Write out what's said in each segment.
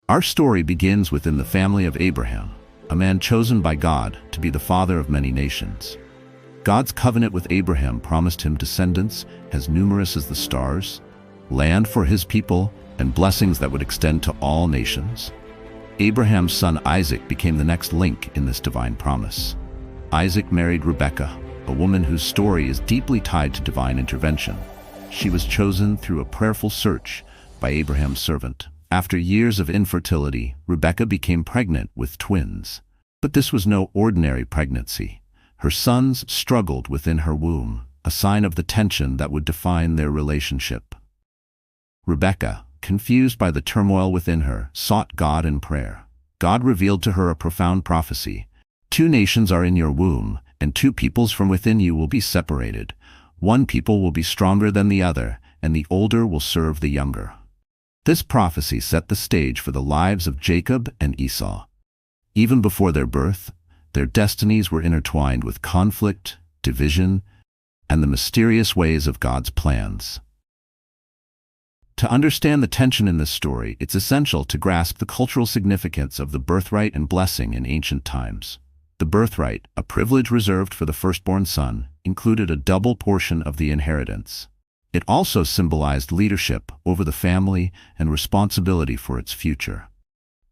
Our story begins within the family of Abraham, a man chosen by God to be the father of many nations. God's covenant with Abraham promised him descendants as numerous as the stars, land for his people, and blessings that would extend to all nations. Abraham's son Isaac became the next link in this divine promise. Isaac married Rebekah, a woman whose story is deeply tied to divine intervention. She was chosen through a prayerful search by Abraham's servant. After years of infertility, Rebekah became pregnant with twins. But this was no ordinary pregnancy. Her sons struggled within her womb, a sign of the tension that would define their relationship. Rebekah, confused by the turmoil within her, sought God in prayer. God revealed to her a profound prophecy. 2 nations are in your womb, and 2 peoples from within you will be separated. 1 people will be stronger than the other, and the older will serve the younger. This prophecy set the stage for the lives of Jacob and Esau. Even before their birth, their destinies were intertwined with conflict, division, and the mysterious ways of God's plans. To understand the tension in this story, it's essential to grasp the cultural significance of the birthright and blessing in ancient times. The birthright, a privilege reserved for the firstborn son, included a double portion of the inheritance. It also symbolized leadership over the family and responsibility for its future.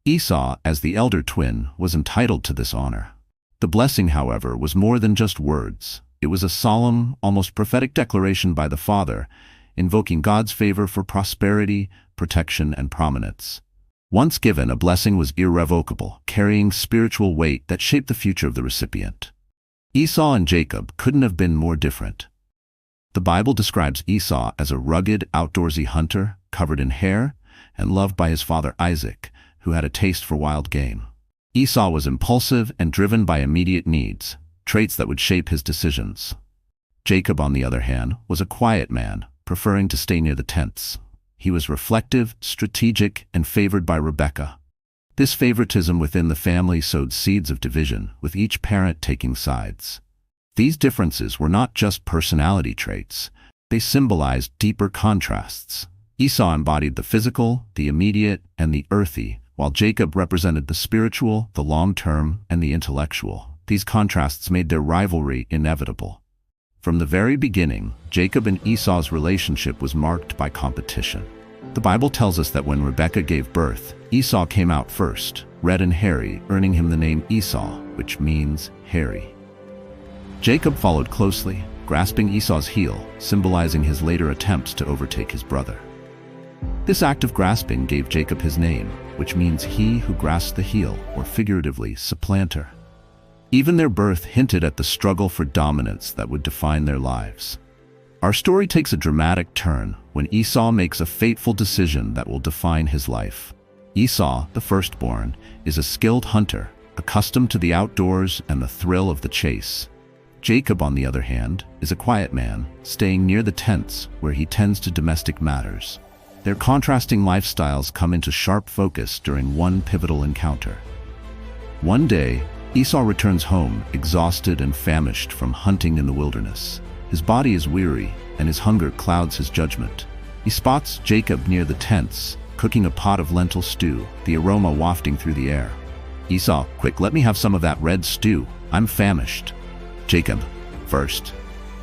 Esau, as the elder twin, was entitled to this honor. The blessing, however, was more than just words. It was a solemn, almost prophetic declaration by the father, invoking God's favor for prosperity, protection, and prominence. Once given, a blessing was irrevocable, carrying spiritual weight that shaped the future of the recipient. Esau and Jacob couldn't have been more different. The Bible describes Esau as a rugged, outdoorsy hunter, covered in hair, and loved by his father Isaac, who had a taste for wild game. Esau was impulsive and driven by immediate needs, traits that would shape his decisions. Jacob, on the other hand, was a quiet man, preferring to stay near the tents. He was reflective, strategic, and favored by Rebekah. This favoritism within the family sowed seeds of division, with each parent taking sides. These differences were not just personality traits, they symbolized deeper contrasts. Esau embodied the physical, the immediate, and the earthy, while Jacob represented the spiritual, the long-term, and the intellectual. These contrasts made their rivalry inevitable. From the very beginning, Jacob and Esau's relationship was marked by competition. The Bible tells us that when Rebekah gave birth, Esau came out first, red and hairy, earning him the name Esau, which means hairy. Jacob followed closely, grasping Esau's heel, symbolizing his later attempts to overtake his brother. This act of grasping gave Jacob his name, which means he who grasps the heel, or figuratively, supplanter. Even their birth hinted at the struggle for dominance that would define their lives. Our story takes a dramatic turn when Esau makes a fateful decision that will define his life. Esau, the firstborn, is a skilled hunter, accustomed to the outdoors and the thrill of the chase. Jacob, on the other hand, is a quiet man, staying near the tents where he tends to domestic matters. Their contrasting lifestyles come into sharp focus during one pivotal encounter. One day, Esau returns home, exhausted and famished from hunting in the wilderness. His body is weary, and his hunger clouds his judgment. He spots Jacob near the tents, cooking a pot of lentil stew, the aroma wafting through the air. Esau, quick, let me have some of that red stew. I'm famished. Jacob, first,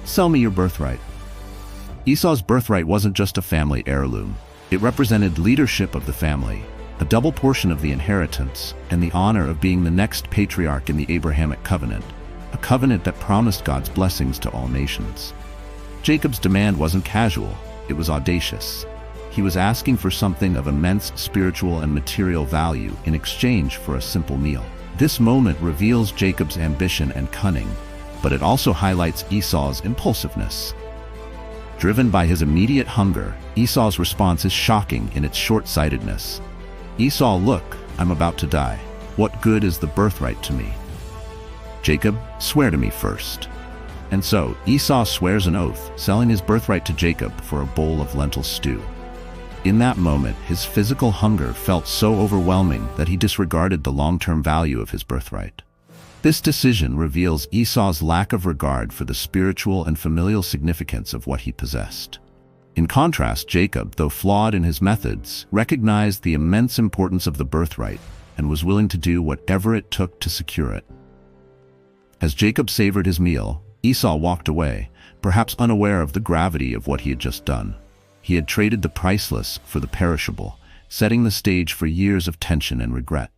sell me your birthright. Esau's birthright wasn't just a family heirloom. It represented leadership of the family, a double portion of the inheritance, and the honor of being the next patriarch in the Abrahamic covenant, a covenant that promised God's blessings to all nations. Jacob's demand wasn't casual, it was audacious. He was asking for something of immense spiritual and material value in exchange for a simple meal. This moment reveals Jacob's ambition and cunning, but it also highlights Esau's impulsiveness. Driven by his immediate hunger, Esau's response is shocking in its short-sightedness. Esau, look, I'm about to die. What good is the birthright to me? Jacob, swear to me first. And so, Esau swears an oath, selling his birthright to Jacob for a bowl of lentil stew. In that moment, his physical hunger felt so overwhelming that he disregarded the long-term value of his birthright. This decision reveals Esau's lack of regard for the spiritual and familial significance of what he possessed. In contrast, Jacob, though flawed in his methods, recognized the immense importance of the birthright and was willing to do whatever it took to secure it. As Jacob savored his meal, Esau walked away, perhaps unaware of the gravity of what he had just done. He had traded the priceless for the perishable, setting the stage for years of tension and regret.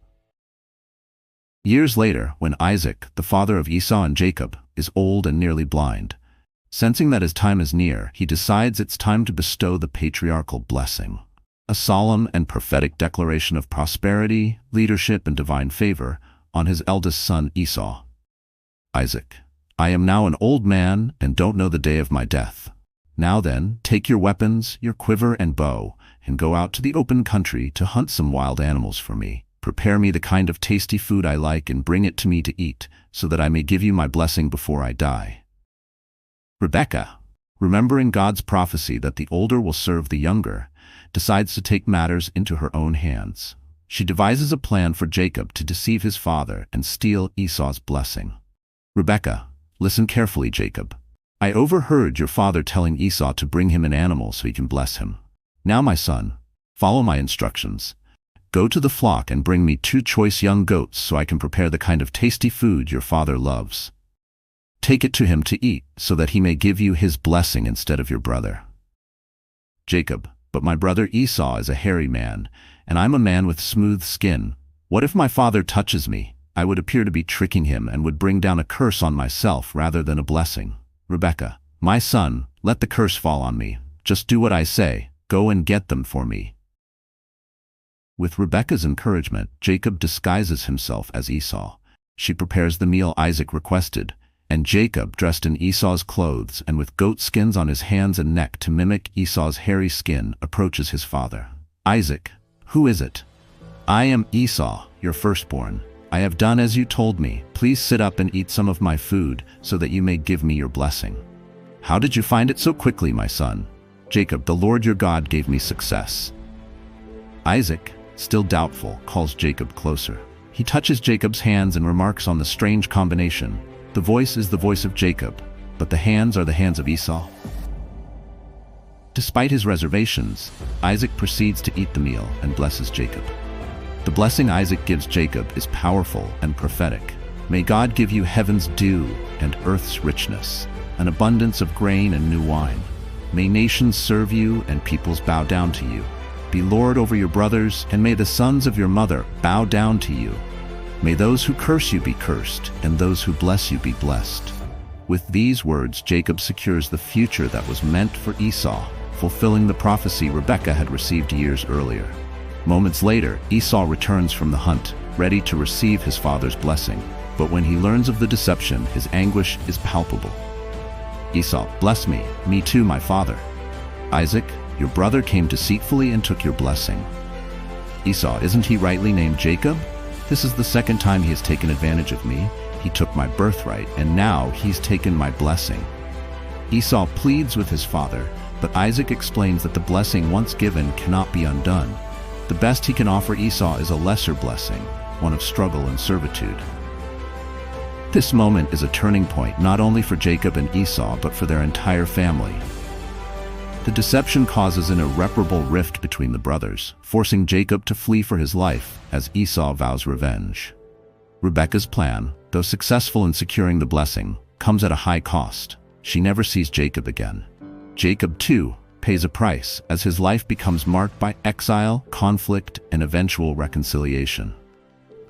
Years later, when Isaac, the father of Esau and Jacob, is old and nearly blind, sensing that his time is near, he decides it's time to bestow the patriarchal blessing, a solemn and prophetic declaration of prosperity, leadership, and divine favor on his eldest son Esau. Isaac, I am now an old man and don't know the day of my death. Now then, take your weapons, your quiver and bow, and go out to the open country to hunt some wild animals for me. Prepare me the kind of tasty food I like and bring it to me to eat, so that I may give you my blessing before I die. Rebekah, remembering God's prophecy that the older will serve the younger, decides to take matters into her own hands. She devises a plan for Jacob to deceive his father and steal Esau's blessing. Rebekah, listen carefully, Jacob. I overheard your father telling Esau to bring him an animal so he can bless him. Now, my son, follow my instructions. Go to the flock and bring me 2 choice young goats so I can prepare the kind of tasty food your father loves. Take it to him to eat so that he may give you his blessing instead of your brother. Jacob, but my brother Esau is a hairy man, and I'm a man with smooth skin. What if my father touches me? I would appear to be tricking him and would bring down a curse on myself rather than a blessing. Rebekah, my son, let the curse fall on me. Just do what I say. Go and get them for me. With Rebekah's encouragement, Jacob disguises himself as Esau. She prepares the meal Isaac requested, and Jacob, dressed in Esau's clothes and with goat skins on his hands and neck to mimic Esau's hairy skin, approaches his father. Isaac, who is it? I am Esau, your firstborn. I have done as you told me. Please sit up and eat some of my food so that you may give me your blessing. How did you find it so quickly, my son? Jacob, the Lord your God gave me success. Isaac, still doubtful, calls Jacob closer. He touches Jacob's hands and remarks on the strange combination. The voice is the voice of Jacob, but the hands are the hands of Esau. Despite his reservations, Isaac proceeds to eat the meal and blesses Jacob. The blessing Isaac gives Jacob is powerful and prophetic. May God give you heaven's dew and earth's richness, an abundance of grain and new wine. May nations serve you and peoples bow down to you. Be Lord over your brothers, and may the sons of your mother bow down to you. May those who curse you be cursed, and those who bless you be blessed. With these words, Jacob secures the future that was meant for Esau, fulfilling the prophecy Rebekah had received years earlier. Moments later, Esau returns from the hunt, ready to receive his father's blessing. But when he learns of the deception, his anguish is palpable. Esau, bless me, me too, my father. Isaac, your brother came deceitfully and took your blessing. Esau, isn't he rightly named Jacob? This is the second time he has taken advantage of me. He took my birthright, and now he's taken my blessing. Esau pleads with his father, but Isaac explains that the blessing once given cannot be undone. The best he can offer Esau is a lesser blessing, one of struggle and servitude. This moment is a turning point not only for Jacob and Esau, but for their entire family. The deception causes an irreparable rift between the brothers, forcing Jacob to flee for his life as Esau vows revenge. Rebekah's plan, though successful in securing the blessing, comes at a high cost. She never sees Jacob again. Jacob, too, pays a price as his life becomes marked by exile, conflict, and eventual reconciliation.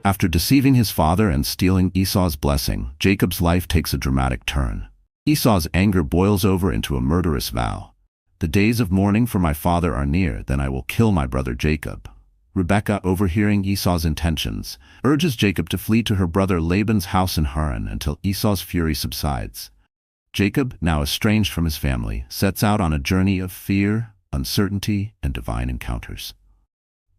After deceiving his father and stealing Esau's blessing, Jacob's life takes a dramatic turn. Esau's anger boils over into a murderous vow. The days of mourning for my father are near, then I will kill my brother Jacob. Rebekah, overhearing Esau's intentions, urges Jacob to flee to her brother Laban's house in Haran until Esau's fury subsides. Jacob, now estranged from his family, sets out on a journey of fear, uncertainty, and divine encounters.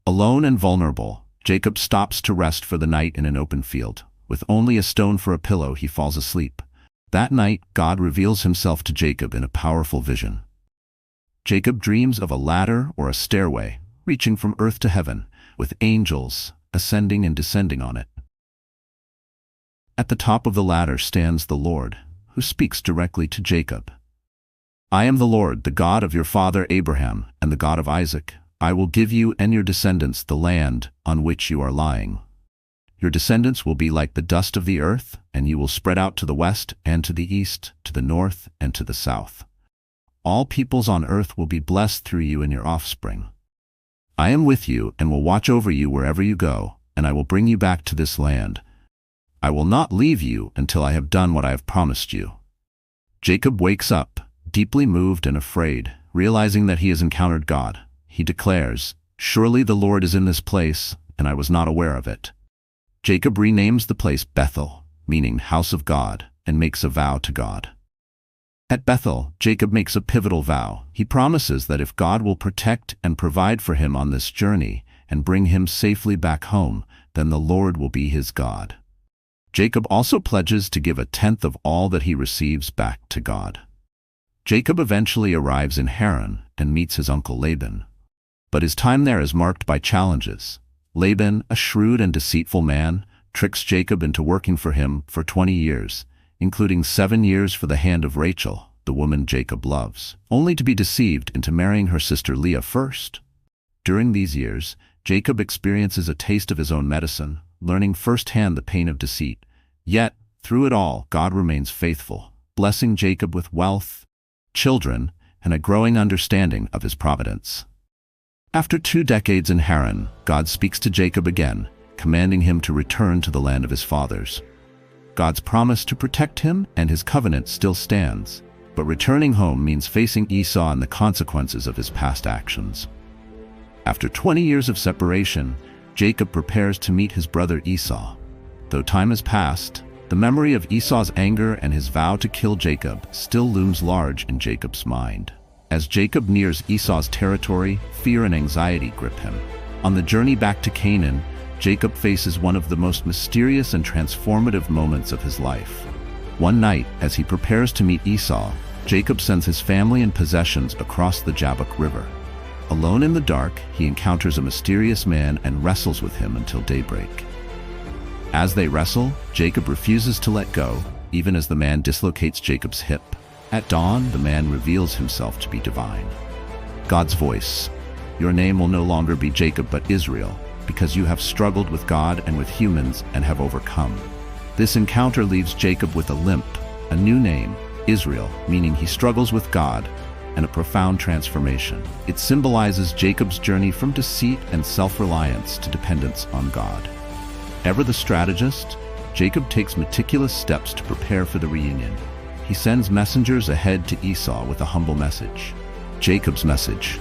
Alone and vulnerable, Jacob stops to rest for the night in an open field. With only a stone for a pillow, he falls asleep. That night, God reveals himself to Jacob in a powerful vision. Jacob dreams of a ladder or a stairway, reaching from earth to heaven, with angels ascending and descending on it. At the top of the ladder stands the Lord, who speaks directly to Jacob. I am the Lord, the God of your father Abraham, and the God of Isaac. I will give you and your descendants the land on which you are lying. Your descendants will be like the dust of the earth, and you will spread out to the west and to the east, to the north and to the south. All peoples on earth will be blessed through you and your offspring. I am with you and will watch over you wherever you go, and I will bring you back to this land. I will not leave you until I have done what I have promised you." Jacob wakes up, deeply moved and afraid, realizing that he has encountered God. He declares, "Surely the Lord is in this place, and I was not aware of it." Jacob renames the place Bethel, meaning house of God, and makes a vow to God. At Bethel, Jacob makes a pivotal vow. He promises that if God will protect and provide for him on this journey and bring him safely back home, then the Lord will be his God. Jacob also pledges to give 1/10 of all that he receives back to God. Jacob eventually arrives in Haran and meets his uncle Laban. But his time there is marked by challenges. Laban, a shrewd and deceitful man, tricks Jacob into working for him for 20 years, including 7 years for the hand of Rachel, the woman Jacob loves, only to be deceived into marrying her sister Leah first. During these years, Jacob experiences a taste of his own medicine, learning firsthand the pain of deceit. Yet, through it all, God remains faithful, blessing Jacob with wealth, children, and a growing understanding of his providence. After 2 decades in Haran, God speaks to Jacob again, commanding him to return to the land of his fathers. God's promise to protect him and his covenant still stands, but returning home means facing Esau and the consequences of his past actions. After 20 years of separation, Jacob prepares to meet his brother Esau. Though time has passed, the memory of Esau's anger and his vow to kill Jacob still looms large in Jacob's mind. As Jacob nears Esau's territory, fear and anxiety grip him. On the journey back to Canaan, Jacob faces one of the most mysterious and transformative moments of his life. One night, as he prepares to meet Esau, Jacob sends his family and possessions across the Jabbok River. Alone in the dark, he encounters a mysterious man and wrestles with him until daybreak. As they wrestle, Jacob refuses to let go, even as the man dislocates Jacob's hip. At dawn, the man reveals himself to be divine. God's voice: "Your name will no longer be Jacob but Israel, because you have struggled with God and with humans and have overcome." This encounter leaves Jacob with a limp, a new name, Israel, meaning he struggles with God, and a profound transformation. It symbolizes Jacob's journey from deceit and self-reliance to dependence on God. Ever the strategist, Jacob takes meticulous steps to prepare for the reunion. He sends messengers ahead to Esau with a humble message. Jacob's message: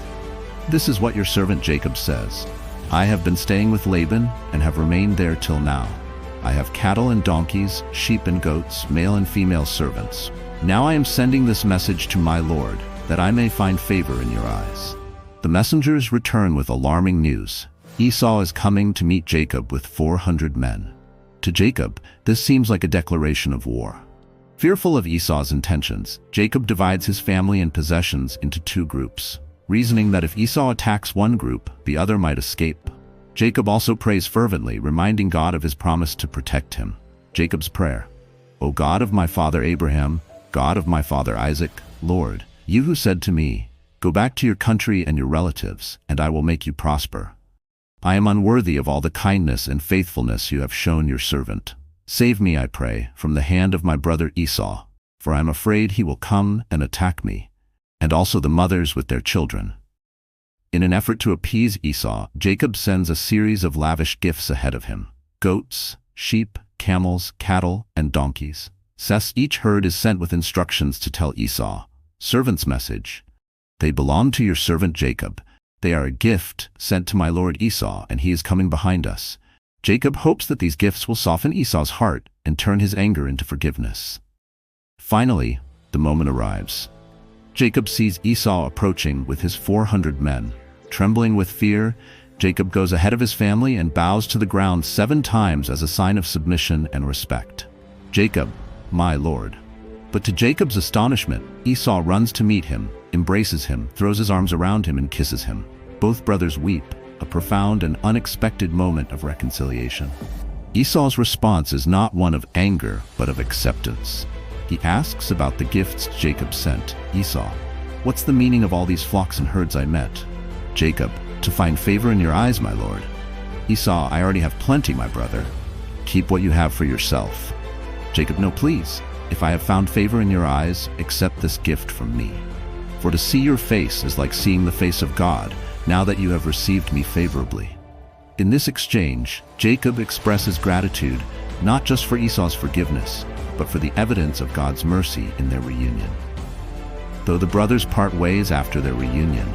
"This is what your servant Jacob says. I have been staying with Laban and have remained there till now. I have cattle and donkeys, sheep and goats, male and female servants. Now I am sending this message to my Lord, that I may find favor in your eyes." The messengers return with alarming news. Esau is coming to meet Jacob with 400 men. To Jacob, this seems like a declaration of war. Fearful of Esau's intentions, Jacob divides his family and possessions into 2 groups, reasoning that if Esau attacks one group, the other might escape. Jacob also prays fervently, reminding God of his promise to protect him. Jacob's prayer: "O God of my father Abraham, God of my father Isaac, Lord, you who said to me, 'Go back to your country and your relatives, and I will make you prosper.' I am unworthy of all the kindness and faithfulness you have shown your servant. Save me, I pray, from the hand of my brother Esau, for I am afraid he will come and attack me, and also the mothers with their children." In an effort to appease Esau, Jacob sends a series of lavish gifts ahead of him: goats, sheep, camels, cattle, and donkeys. Each herd is sent with instructions to tell Esau. Servant's message: "They belong to your servant Jacob. They are a gift sent to my lord Esau, and he is coming behind us." Jacob hopes that these gifts will soften Esau's heart and turn his anger into forgiveness. Finally, the moment arrives. Jacob sees Esau approaching with his 400 men. Trembling with fear, Jacob goes ahead of his family and bows to the ground 7 times as a sign of submission and respect. "Jacob, my lord." But to Jacob's astonishment, Esau runs to meet him, embraces him, throws his arms around him, and kisses him. Both brothers weep, a profound and unexpected moment of reconciliation. Esau's response is not one of anger, but of acceptance. He asks about the gifts Jacob sent. Esau: "What's the meaning of all these flocks and herds I met?" Jacob, "To find favor in your eyes, my lord." Esau, "I already have plenty, my brother. Keep what you have for yourself." Jacob, "No, please. If I have found favor in your eyes, accept this gift from me. For to see your face is like seeing the face of God, now that you have received me favorably." In this exchange, Jacob expresses gratitude not just for Esau's forgiveness, but for the evidence of God's mercy in their reunion. Though the brothers part ways after their reunion,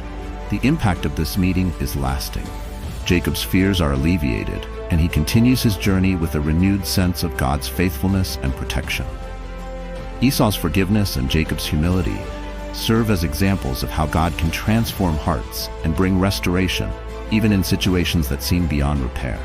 the impact of this meeting is lasting. Jacob's fears are alleviated, and he continues his journey with a renewed sense of God's faithfulness and protection. Esau's forgiveness and Jacob's humility serve as examples of how God can transform hearts and bring restoration, even in situations that seem beyond repair.